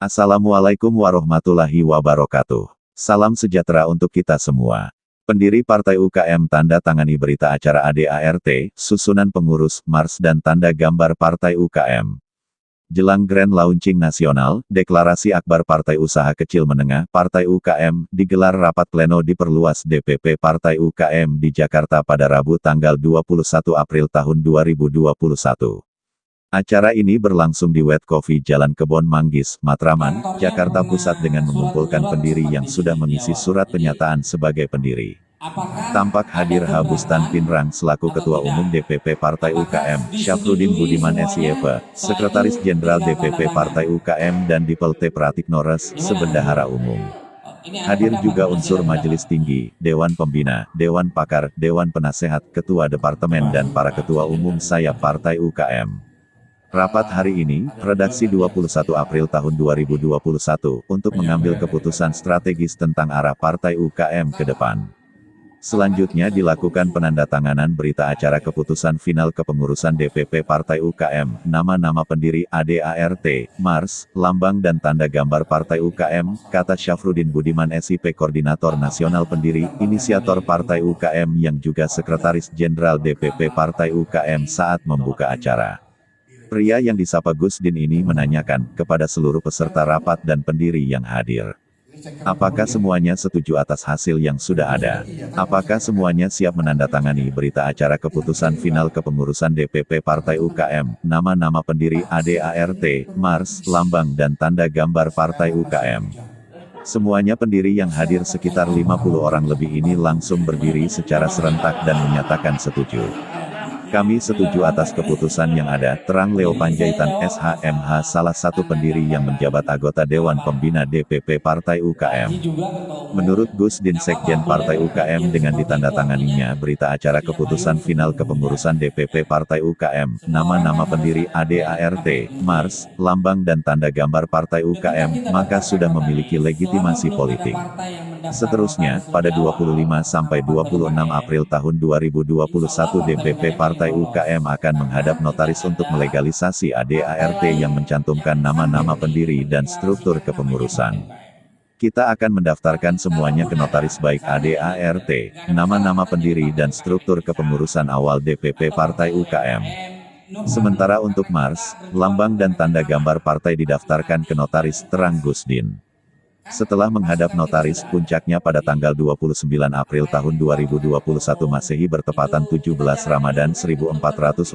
Assalamualaikum warahmatullahi wabarakatuh. Salam sejahtera untuk kita semua. Pendiri Partai UKM tanda tangani berita acara ADART, susunan pengurus, Mars dan tanda gambar Partai UKM. Jelang Grand Launching Nasional, Deklarasi Akbar Partai Usaha Kecil Menengah Partai UKM, digelar rapat pleno diperluas DPP Partai UKM di Jakarta pada Rabu tanggal 21 April tahun 2021. Acara ini berlangsung di Wet Coffee Jalan Kebon Manggis, Matraman, Jakarta Pusat dengan mengumpulkan pendiri yang sudah mengisi surat pernyataan sebagai pendiri. Tampak hadir Habustan Pinrang selaku Ketua Umum DPP Partai UKM, Syafruddin Budiman SIEP, Sekretaris Jenderal DPP Partai UKM dan Dipel T. Pratiknores, Sebendahara Umum. Hadir juga unsur Majelis Tinggi, Dewan Pembina, Dewan Pakar, Dewan Penasehat, Ketua Departemen dan para Ketua Umum sayap Partai UKM. Rapat hari ini, redaksi 21 April tahun 2021, untuk mengambil keputusan strategis tentang arah Partai UKM ke depan. Selanjutnya dilakukan penandatanganan berita acara keputusan final kepengurusan DPP Partai UKM, nama-nama pendiri ADART, Mars, lambang dan tanda gambar Partai UKM, kata Syafruddin Budiman SIP Koordinator Nasional Pendiri, inisiator Partai UKM yang juga Sekretaris Jenderal DPP Partai UKM saat membuka acara. Pria yang disapa Gusdin ini menanyakan kepada seluruh peserta rapat dan pendiri yang hadir. Apakah semuanya setuju atas hasil yang sudah ada? Apakah semuanya siap menandatangani berita acara keputusan final kepengurusan DPP Partai UKM, nama-nama pendiri ADART, Mars, lambang dan tanda gambar Partai UKM? Semuanya pendiri yang hadir sekitar 50 orang lebih ini langsung berdiri secara serentak dan menyatakan setuju. Kami setuju atas keputusan yang ada, terang Leo Panjaitan SHMH salah satu pendiri yang menjabat anggota Dewan Pembina DPP Partai UKM. Menurut Gusdin Sekjen Partai UKM dengan ditandatanganinya berita acara keputusan final kepengurusan DPP Partai UKM, nama-nama pendiri ADART, Mars, lambang dan tanda gambar Partai UKM, maka sudah memiliki legitimasi politik. Seterusnya, pada 25 sampai 26 April tahun 2021 DPP Partai UKM akan menghadap notaris untuk melegalisasi ADART yang mencantumkan nama-nama pendiri dan struktur kepengurusan. Kita akan mendaftarkan semuanya ke notaris baik ADART, nama-nama pendiri dan struktur kepengurusan awal DPP Partai UKM. Sementara untuk Mars, lambang dan tanda gambar partai didaftarkan ke notaris, terang Gusdin. Setelah menghadap notaris, puncaknya pada tanggal 29 April tahun 2021 Masehi bertepatan 17 Ramadan 1442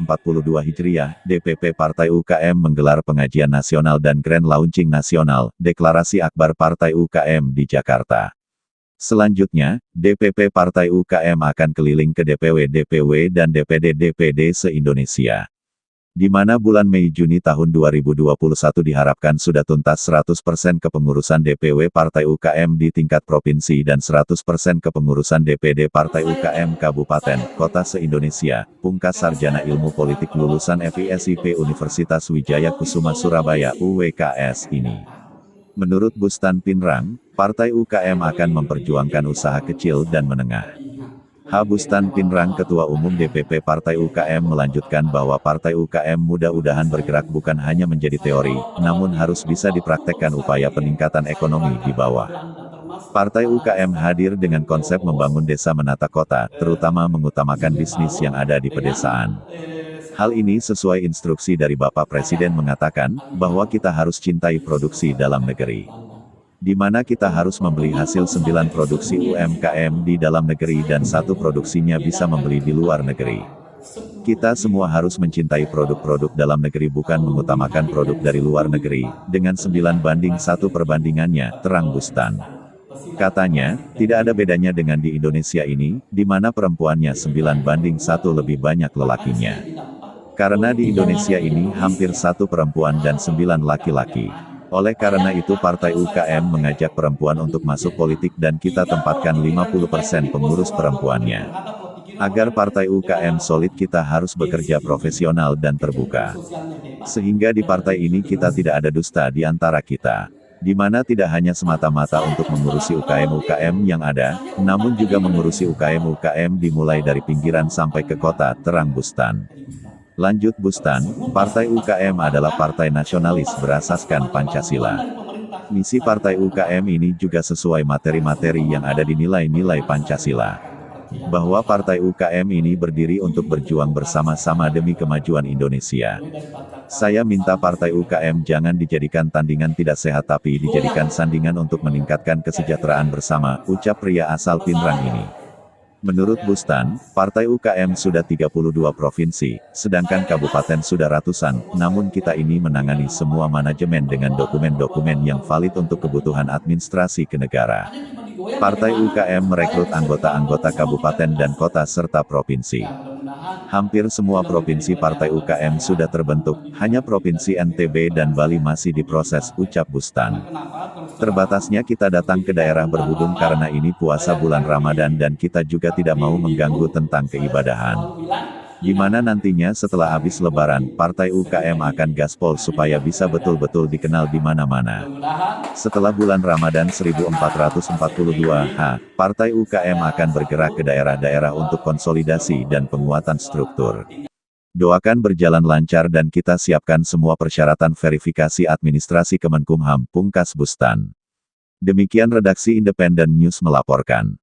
Hijriah, DPP Partai UKM menggelar pengajian nasional dan Grand Launching Nasional, Deklarasi Akbar Partai UKM di Jakarta. Selanjutnya, DPP Partai UKM akan keliling ke DPW-DPW dan DPD-DPD se-Indonesia. Di mana bulan Mei-Juni tahun 2021 diharapkan sudah tuntas 100% kepengurusan DPW Partai UKM di tingkat provinsi dan 100% kepengurusan DPD Partai UKM Kabupaten, Kota se-Indonesia, pungkas sarjana ilmu politik lulusan FISIP Universitas Wijaya Kusuma Surabaya UWKS ini. Menurut Bustan Pinrang, Partai UKM akan memperjuangkan usaha kecil dan menengah. Habustan Pinrang Ketua Umum DPP Partai UKM melanjutkan bahwa Partai UKM mudah-mudahan bergerak bukan hanya menjadi teori, namun harus bisa dipraktekkan upaya peningkatan ekonomi di bawah. Partai UKM hadir dengan konsep membangun desa menata kota, terutama mengutamakan bisnis yang ada di pedesaan. Hal ini sesuai instruksi dari Bapak Presiden mengatakan, bahwa kita harus cintai produksi dalam negeri. Di mana kita harus membeli hasil 9 produksi UMKM di dalam negeri dan 1 produksinya bisa membeli di luar negeri. Kita semua harus mencintai produk-produk dalam negeri bukan mengutamakan produk dari luar negeri, dengan 9:1 perbandingannya, terang Bustan. Katanya, tidak ada bedanya dengan di Indonesia ini, di mana perempuannya 9:1 lebih banyak lelakinya. Karena di Indonesia ini hampir 1 perempuan dan 9 laki-laki. Oleh karena itu Partai UKM mengajak perempuan untuk masuk politik dan kita tempatkan 50% pengurus perempuannya. Agar Partai UKM solid kita harus bekerja profesional dan terbuka. Sehingga di partai ini kita tidak ada dusta di antara kita. Di mana tidak hanya semata-mata untuk mengurusi UKM-UKM yang ada, namun juga mengurusi UKM-UKM dimulai dari pinggiran sampai ke kota, terang Bustan. Lanjut Bustan, Partai UKM adalah partai nasionalis berasaskan Pancasila. Misi Partai UKM ini juga sesuai materi-materi yang ada di nilai-nilai Pancasila. Bahwa Partai UKM ini berdiri untuk berjuang bersama-sama demi kemajuan Indonesia. Saya minta Partai UKM jangan dijadikan tandingan tidak sehat tapi dijadikan sandingan untuk meningkatkan kesejahteraan bersama, ucap pria asal Pinrang ini. Menurut Bustan, Partai UKM sudah 32 provinsi, sedangkan kabupaten sudah ratusan, namun kita ini menangani semua manajemen dengan dokumen-dokumen yang valid untuk kebutuhan administrasi ke negara. Partai UKM merekrut anggota-anggota kabupaten dan kota serta provinsi. Hampir semua provinsi Partai UKM sudah terbentuk, hanya Provinsi NTB dan Bali masih diproses, ucap Bustan. Terbatasnya kita datang ke daerah berhubung karena ini puasa bulan Ramadan dan kita juga tidak mau mengganggu tentang keibadahan. Gimana nantinya setelah habis Lebaran, Partai UKM akan gaspol supaya bisa betul-betul dikenal di mana-mana. Setelah bulan Ramadan 1442, Partai UKM akan bergerak ke daerah-daerah untuk konsolidasi dan penguatan struktur. Doakan berjalan lancar dan kita siapkan semua persyaratan verifikasi administrasi Kemenkumham, pungkas Bustan. Demikian redaksi Independen News melaporkan.